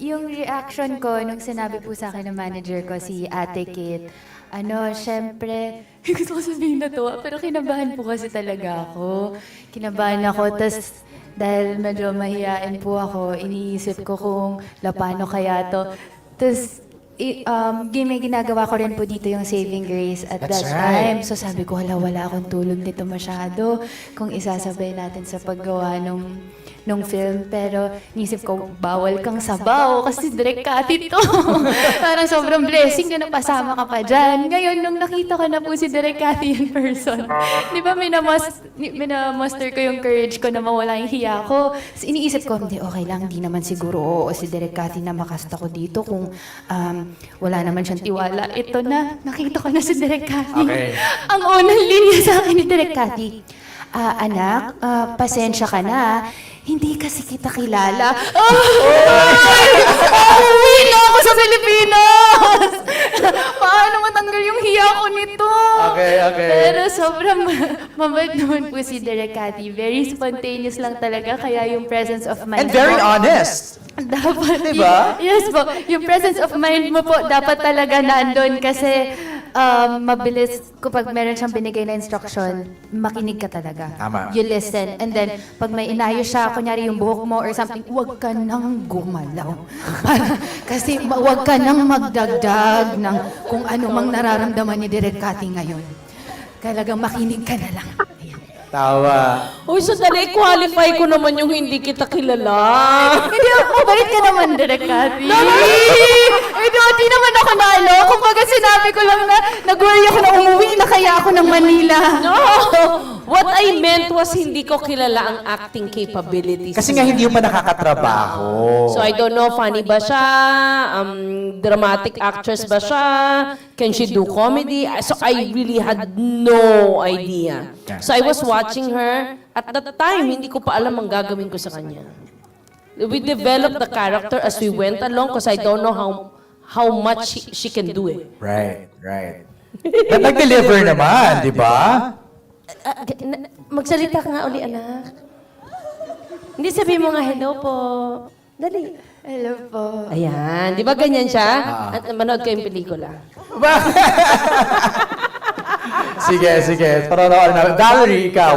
Yung reaction ko nung sinabi po sa akin ng manager ko, si Ate Kate, syempre, gusto ko sabihin na to, pero kinabahan po kasi talaga ako. Kinabahan ako, tas dahil medyo mahihain po ako, iniisip ko kung paano kaya to. Tas, may ginagawa ko rin po dito yung Saving Grace at That's that right. time. So sabi ko, wala akong tulog dito masyado kung isasabay natin sa paggawa nung film. Pero nisip ko, bawal kang sabaw kasi direct Cathy to. Parang sobrang blessing na napasama ka pa dyan. Ngayon, nung nakita ko na po si Direk Cathy in person, di ba minamuster ko yung courage ko na mawala yung hiya ko. So, iniisip ko, hindi, okay lang, hindi naman siguro si Direk Cathy na makasta ko dito kung wala naman siyang tiwala. Ito na, nakita ko na si Direk Cathy. Okay. Ang unang linya sa akin ni Direk Cathy, anak, pasensya ka na. Hindi kasi kita kilala. Uwi na ako sa Pilipinas! Paano matanggal yung hiya ko nito? Okay. Pero sobrang mabait naman po si Direk Cathy. Very spontaneous lang talaga, kaya yung presence of mind And very mo, honest. dapat, Diba? Yes po. Yung presence of mind mo po, dapat talaga nandun kasi mabilis, kapag meron siyang binigay na instruction, makinig ka talaga. Tama. You listen. And then, pag may inayos siya, kunyari yung buhok mo or something, huwag ka nang gumalaw. Kasi huwag ka nang magdagdag ng kung ano mang nararamdaman ni Direk Cathy ngayon. Talagang makinig ka na lang. Ayan. Tawa. Uy, sandali, qualify ko naman yung hindi kita kilala. Hindi ako, mabait ka naman, Direk Cathy. Eh, dati naman ako na kumbaga sinabi ko lang na nag-worry ako na umuwi na kaya ako ng Manila. No! What I meant was hindi ko kilala ang acting capabilities. Kasi nga hindi mo nakakatrabaho. So I don't know, funny ba siya? Dramatic actress ba siya? Can she do comedy? So I really had no idea. So I was watching her. At that time, hindi ko pa alam ang gagawin ko sa kanya. We developed the character as we went along because I don't know how much she can do it. Right. At nag-deliver naman, di ba? Magsalita ka nga uli, anak. Hindi sabi mo nga, hello po. Dali. Hello po. Ayan. Di ba ganyan siya? At manood ko yung pelikula. Sige. Parang naman. Valerie, ikaw.